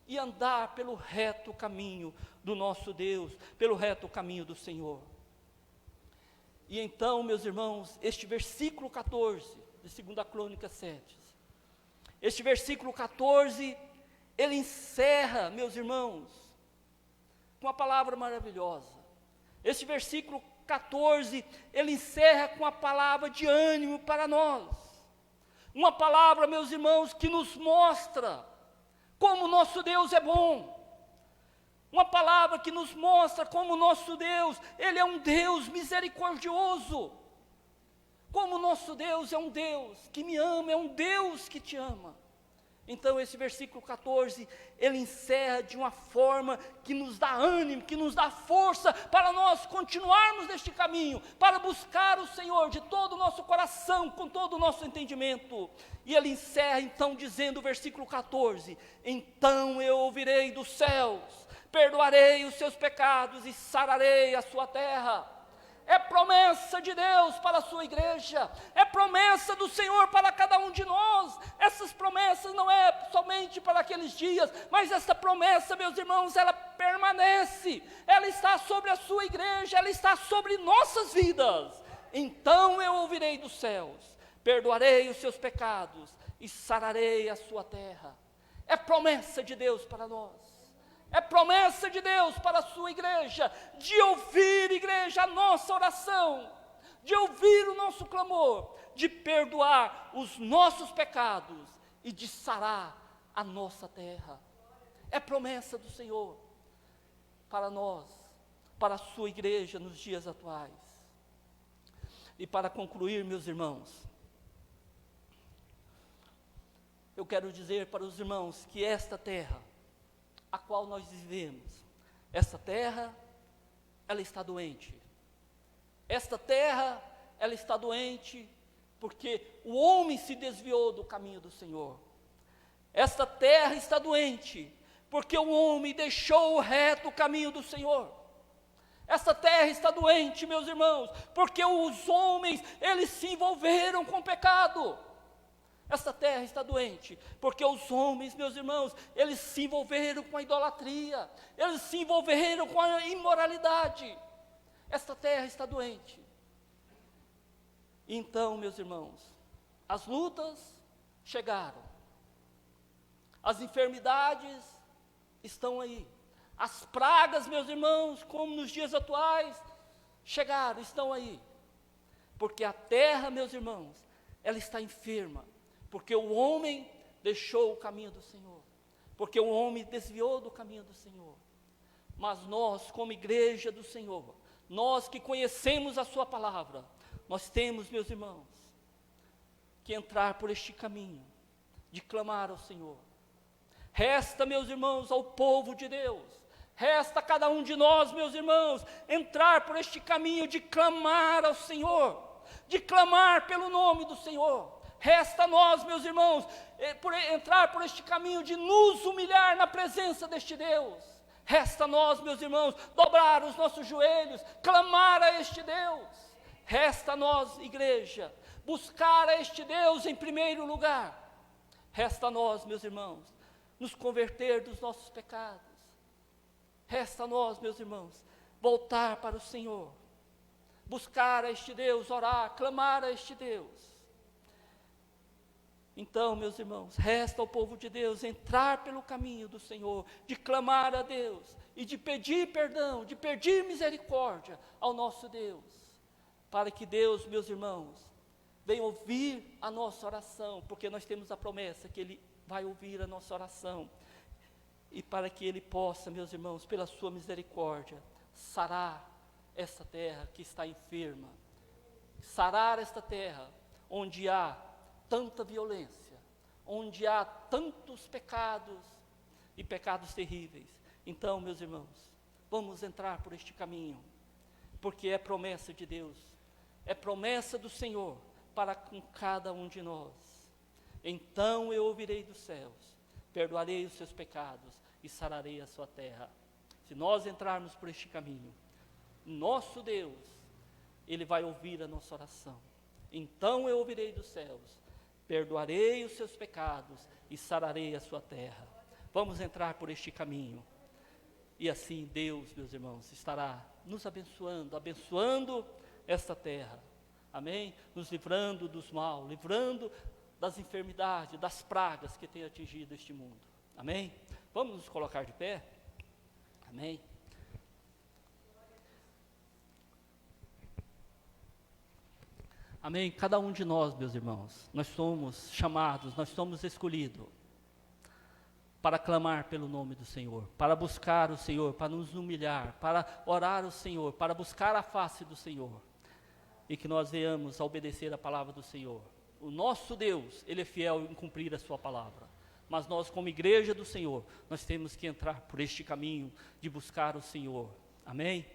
e andar pelo reto caminho do nosso Deus, pelo reto caminho do Senhor. E então, meus irmãos, este versículo 14, de 2 Crônicas 7, este versículo 14, ele encerra, meus irmãos, com uma palavra maravilhosa. Este versículo 14, ele encerra com a palavra de ânimo para nós. Uma palavra, meus irmãos, que nos mostra como o nosso Deus é bom. Uma palavra que nos mostra como o nosso Deus, Ele é um Deus misericordioso. Como o nosso Deus é um Deus que me ama, é um Deus que te ama. Então esse versículo 14, ele encerra de uma forma que nos dá ânimo, que nos dá força para nós continuarmos neste caminho, para buscar o Senhor de todo o nosso coração, com todo o nosso entendimento. E ele encerra então dizendo o versículo 14, então eu ouvirei dos céus, perdoarei os seus pecados e sararei a sua terra. É promessa de Deus para a sua igreja, é promessa do Senhor para cada um de nós. Essas promessas não é somente para aqueles dias, mas essa promessa, meus irmãos, ela permanece, ela está sobre a sua igreja, ela está sobre nossas vidas. Então eu ouvirei dos céus, perdoarei os seus pecados e sararei a sua terra. É promessa de Deus para nós. É promessa de Deus para a sua igreja, de ouvir, igreja, a nossa oração, de ouvir o nosso clamor, de perdoar os nossos pecados e de sarar a nossa terra. É promessa do Senhor para nós, para a sua igreja nos dias atuais. E para concluir, meus irmãos, eu quero dizer para os irmãos que esta terra, a qual nós vivemos. Essa terra, ela está doente. Esta terra, ela está doente porque o homem se desviou do caminho do Senhor. Esta terra está doente porque o homem deixou o reto caminho do Senhor. Esta terra está doente, meus irmãos, porque os homens, eles se envolveram com o pecado. Esta terra está doente, porque os homens, meus irmãos, eles se envolveram com a idolatria, eles se envolveram com a imoralidade. Esta terra está doente. Então, meus irmãos, as lutas chegaram, as enfermidades estão aí, as pragas, meus irmãos, como nos dias atuais, chegaram, estão aí, porque a terra, meus irmãos, ela está enferma, porque o homem deixou o caminho do Senhor, porque o homem desviou do caminho do Senhor. Mas nós, como igreja do Senhor, nós que conhecemos a sua palavra, nós temos, meus irmãos, que entrar por este caminho, de clamar ao Senhor. Resta, meus irmãos, ao povo de Deus, resta a cada um de nós, meus irmãos, entrar por este caminho de clamar ao Senhor, de clamar pelo nome do Senhor. Resta a nós, meus irmãos, entrar por este caminho de nos humilhar na presença deste Deus. Resta a nós, meus irmãos, dobrar os nossos joelhos, clamar a este Deus. Resta a nós, igreja, buscar a este Deus em primeiro lugar. Resta a nós, meus irmãos, nos converter dos nossos pecados. Resta a nós, meus irmãos, voltar para o Senhor, buscar a este Deus, orar, clamar a este Deus. Então, meus irmãos, resta ao povo de Deus entrar pelo caminho do Senhor, de clamar a Deus e de pedir perdão, de pedir misericórdia ao nosso Deus, para que Deus, meus irmãos, venha ouvir a nossa oração, porque nós temos a promessa que Ele vai ouvir a nossa oração, e para que Ele possa, meus irmãos, pela sua misericórdia, sarar essa terra que está enferma, sarar esta terra onde há tanta violência, onde há tantos pecados e pecados terríveis. Então, meus irmãos, vamos entrar por este caminho, porque é promessa de Deus, é promessa do Senhor para com cada um de nós. Então eu ouvirei dos céus, perdoarei os seus pecados e sararei a sua terra. Se nós entrarmos por este caminho, nosso Deus, Ele vai ouvir a nossa oração. Então eu ouvirei dos céus, perdoarei os seus pecados e sararei a sua terra. Vamos entrar por este caminho. E assim Deus, meus irmãos, estará nos abençoando, abençoando esta terra. Amém? Nos livrando dos mal, livrando das enfermidades, das pragas que tem atingido este mundo. Amém? Vamos nos colocar de pé? Amém? Amém? Cada um de nós, meus irmãos, nós somos chamados, nós somos escolhidos para clamar pelo nome do Senhor, para buscar o Senhor, para nos humilhar, para orar ao Senhor, para buscar a face do Senhor, e que nós venhamos a obedecer a palavra do Senhor. O nosso Deus, Ele é fiel em cumprir a sua palavra, mas nós, como igreja do Senhor, nós temos que entrar por este caminho de buscar o Senhor. Amém?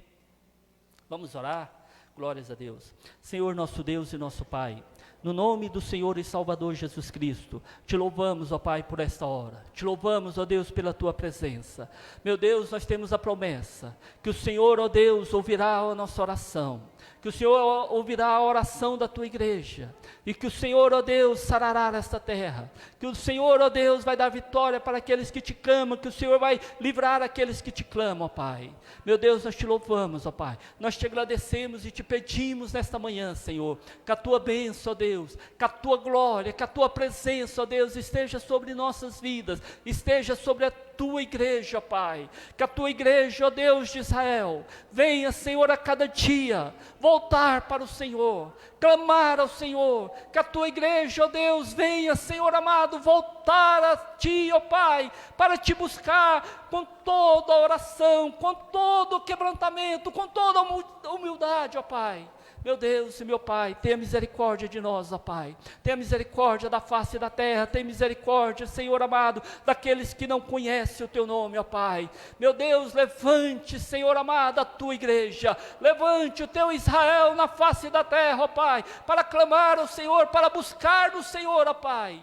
Vamos orar? Glórias a Deus. Senhor, nosso Deus e nosso Pai, no nome do Senhor e Salvador Jesus Cristo, te louvamos, ó Pai, por esta hora. Te louvamos, ó Deus, pela tua presença. Meu Deus, nós temos a promessa que o Senhor, ó Deus, ouvirá a nossa oração, que o Senhor ouvirá a oração da tua igreja, e que o Senhor, ó Deus, sarará esta terra, que o Senhor, ó Deus, vai dar vitória para aqueles que te clamam, que o Senhor vai livrar aqueles que te clamam, ó Pai. Meu Deus, nós te louvamos, ó Pai, nós te agradecemos e te pedimos nesta manhã, Senhor, que a tua bênção, ó Deus, que a tua glória, que a tua presença, ó Deus, esteja sobre nossas vidas, esteja sobre a tua igreja, Pai, que a tua igreja, ó Deus de Israel, venha, Senhor, a cada dia, voltar para o Senhor, clamar ao Senhor, que a tua igreja, ó Deus, venha, Senhor amado, voltar a ti, ó Pai, para te buscar com toda a oração, com todo o quebrantamento, com toda a humildade, ó Pai. Meu Deus e meu Pai, tenha misericórdia de nós, ó Pai. Tenha misericórdia da face da terra. Tenha misericórdia, Senhor amado, daqueles que não conhecem o Teu nome, ó Pai. Meu Deus, levante, Senhor amado, a Tua igreja. Levante o Teu Israel na face da terra, ó Pai, para clamar ao Senhor, para buscar no Senhor, ó Pai.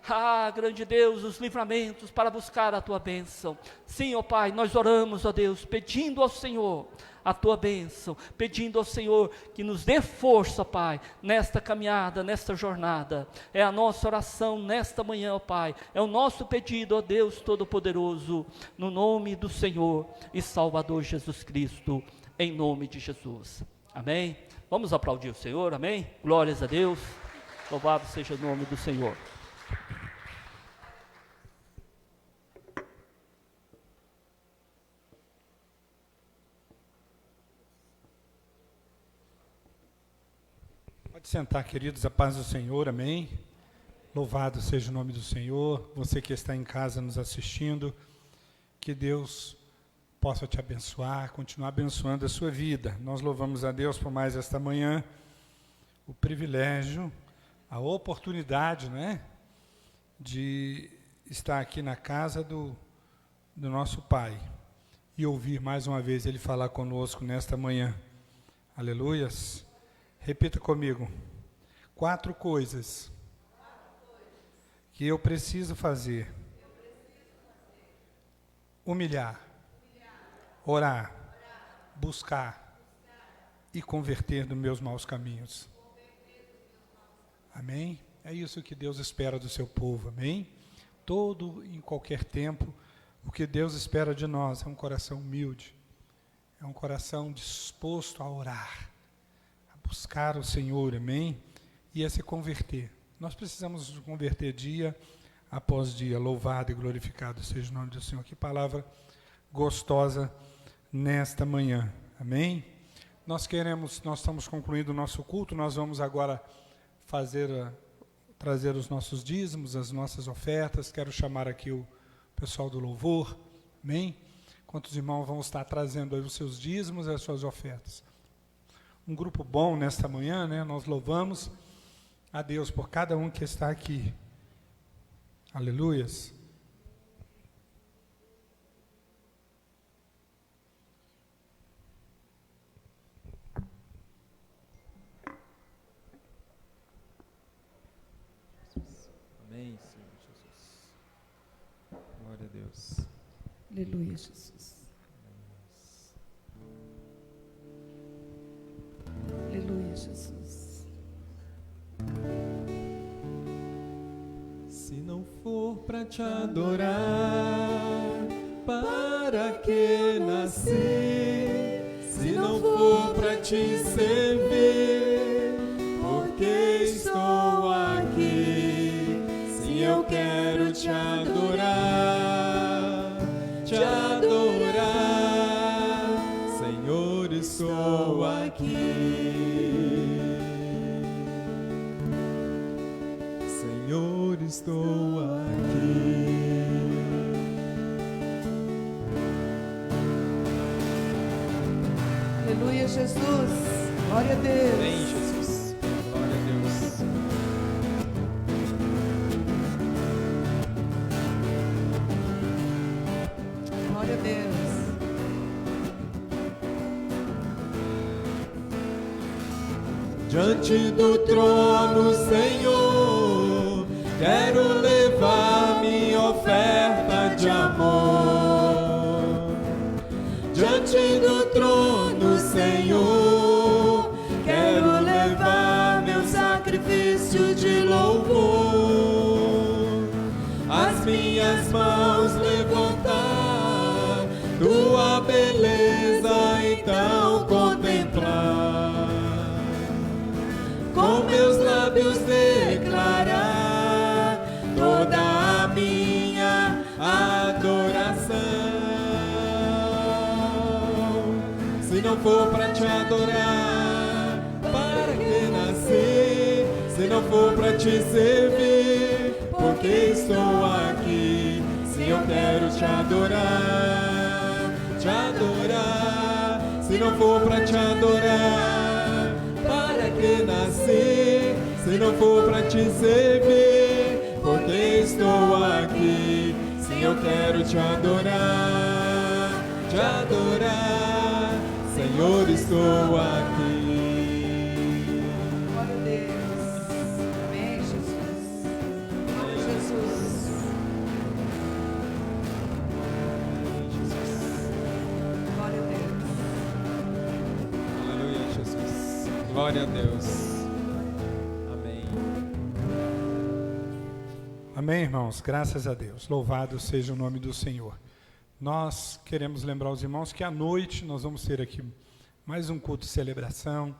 Ah, grande Deus, os livramentos para buscar a Tua bênção. Sim, ó Pai, nós oramos, ó Deus, pedindo ao Senhor a Tua bênção, pedindo ao Senhor que nos dê força, Pai, nesta caminhada, nesta jornada. É a nossa oração nesta manhã, ó Pai, é o nosso pedido, ó Deus Todo-Poderoso, no nome do Senhor e Salvador Jesus Cristo, em nome de Jesus. Amém? Vamos aplaudir o Senhor, amém? Glórias a Deus, louvado seja o nome do Senhor. Pode sentar, queridos, a paz do Senhor, amém? Louvado seja o nome do Senhor. Você que está em casa nos assistindo, que Deus possa te abençoar, continuar abençoando a sua vida. Nós louvamos a Deus por mais esta manhã, o privilégio, a oportunidade, né, de estar aqui na casa do nosso Pai e ouvir mais uma vez Ele falar conosco nesta manhã. Aleluias. Repita comigo. 4 coisas que eu preciso fazer: humilhar, orar, buscar e converter dos meus maus caminhos. Amém? É isso que Deus espera do seu povo, amém? Todo, em qualquer tempo, o que Deus espera de nós é um coração humilde, é um coração disposto a orar, buscar o Senhor, amém? E a se converter. Nós precisamos nos converter dia após dia. Louvado e glorificado seja o nome do Senhor. Que palavra gostosa nesta manhã, amém? Nós estamos concluindo o nosso culto. Nós vamos agora trazer os nossos dízimos, as nossas ofertas. Quero chamar aqui o pessoal do louvor, amém? Quantos irmãos vão estar trazendo aí os seus dízimos e as suas ofertas? Um grupo bom nesta manhã, né? Nós louvamos a Deus por cada um que está aqui. Aleluias. Amém, Senhor Jesus. Glória a Deus. Aleluia, Jesus. Aleluia, Jesus. Se não for para te adorar, para que nasci? Se não for para te servir, porque estou aqui? Se eu quero te adorar, Senhor, estou aqui. Senhor, estou aqui. Aleluia, Jesus. Glória a Deus. Amém, Jesus. Glória a Deus. Glória a Deus. Diante do trono, Senhor, quero levar minha oferta de amor. Diante do trono, Senhor, quero levar meu sacrifício de louvor. As minhas mãos levantar, tua beleza então contemplar. Com meus lábios declarar toda a minha adoração. Se não for para te adorar, para que nasci? Se não for para te servir, porque estou aqui? Se eu quero te adorar, se não for para te adorar, para que nasci, se não for pra te servir, porque estou aqui. Sim, eu quero te adorar, Senhor, estou aqui. Glória a Deus. Amém, Jesus. Glória a Jesus. Glória a Deus. Aleluia, Jesus. Glória a Deus. Amém. Amém, irmãos? Graças a Deus. Louvado seja o nome do Senhor. Nós queremos lembrar os irmãos que à noite nós vamos ter aqui mais um culto de celebração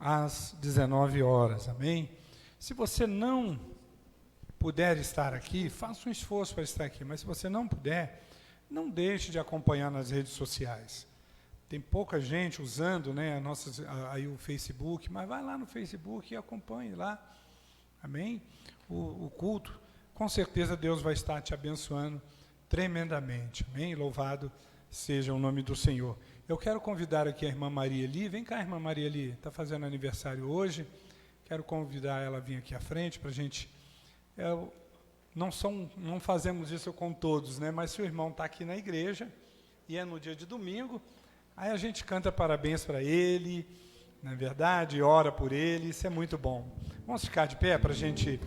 às 19 horas. Amém? Se você não puder estar aqui, faça um esforço para estar aqui. Mas se você não puder, não deixe de acompanhar nas redes sociais. Tem pouca gente usando, né, aí o Facebook, mas vai lá no Facebook e acompanhe lá. Amém? O culto. Com certeza Deus vai estar te abençoando tremendamente. Amém? Louvado seja o nome do Senhor. Eu quero convidar aqui a irmã Maria Eli. Vem cá, irmã Maria Eli. Está fazendo aniversário hoje. Quero convidar ela a vir aqui à frente para a gente... Não fazemos isso com todos, né? Mas se o irmão está aqui na igreja e é no dia de domingo, aí a gente canta parabéns para ele, na verdade, ora por ele. Isso é muito bom. Vamos ficar de pé para a gente...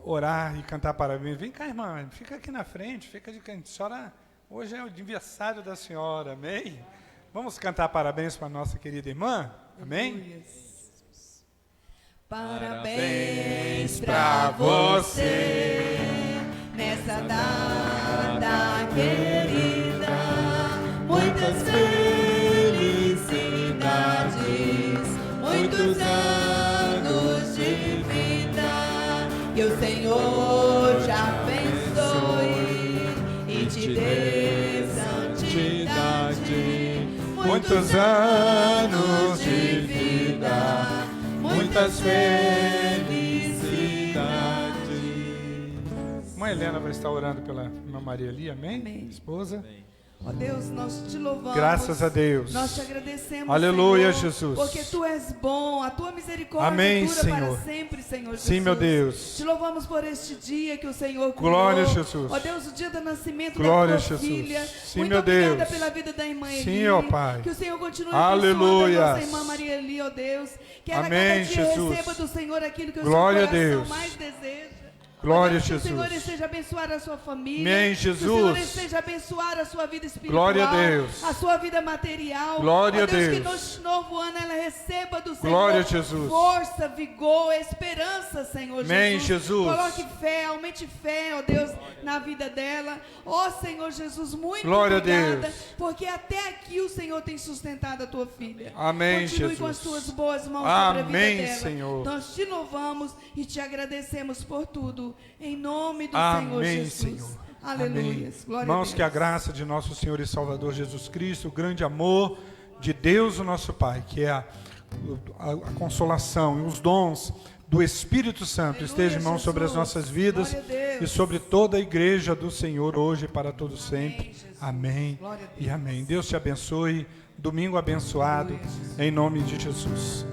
orar e cantar parabéns. Vem cá, irmã, fica aqui na frente, fica de canto. Senhora, hoje é o aniversário da senhora, amém? Vamos cantar parabéns para a nossa querida irmã, amém? Parabéns pra você nessa data querida. Muitas felicidades, muitos anos de vida. Que o Senhor te abençoe e te dê santidade. Muitos anos de vida, muitas felicidades. Mãe Helena vai estar orando pela irmã Maria ali, amém? Amém. Esposa. Amém. Ó Deus, nós te louvamos. Graças a Deus. Nós te agradecemos, Aleluia, Senhor, Jesus. porque Tu és bom, a Tua misericórdia Amém, dura Senhor. para sempre, Senhor Jesus. Sim, meu Deus. Te louvamos por este dia que o Senhor criou. Glória a Jesus. Ó Deus, o dia do nascimento Glória da a Tua Jesus. filha. Sim, Muito meu obrigada Deus. pela vida da irmã Eli. Sim, ó Pai. Que o Senhor continue Aleluia. abençoando a nossa irmã Maria Eli, ó Deus. Que ela Amém, cada dia Jesus. receba do Senhor aquilo que Glória o a seu coração Deus. mais deseja. Glória a Que o Senhor Jesus. esteja abençoar a sua família. Amém, Que o Jesus. Senhor esteja abençoar a sua vida espiritual. Glória a Deus. A sua vida material. Glória Ó a Deus, Deus. que neste novo ano ela receba do Senhor Glória a Jesus. força, vigor, esperança, Senhor Amém, Jesus. Coloque fé, aumente fé, ó Deus, na vida dela. Ó Senhor Jesus, muito Glória a obrigada, Deus. porque até aqui o Senhor tem sustentado a tua filha. Amém, Continue Jesus. com as tuas boas mãos sobre a Amém, vida dela. Senhor. Nós te louvamos e te agradecemos por tudo. Em nome do Senhor Amém, Jesus. Senhor. Aleluia. Amém. Glória Irmãos, a Deus. que a graça de nosso Senhor e Salvador Jesus Cristo, o grande amor de Deus, o nosso Pai, que é a consolação e os dons do Espírito Santo, Aleluia, esteja, irmão, Jesus. sobre as nossas vidas Glória a Deus. e sobre toda a igreja do Senhor, hoje e para todo sempre. Jesus. Amém Glória a e Deus. amém. Deus te abençoe. Domingo abençoado, Aleluia, Jesus. em nome de Jesus.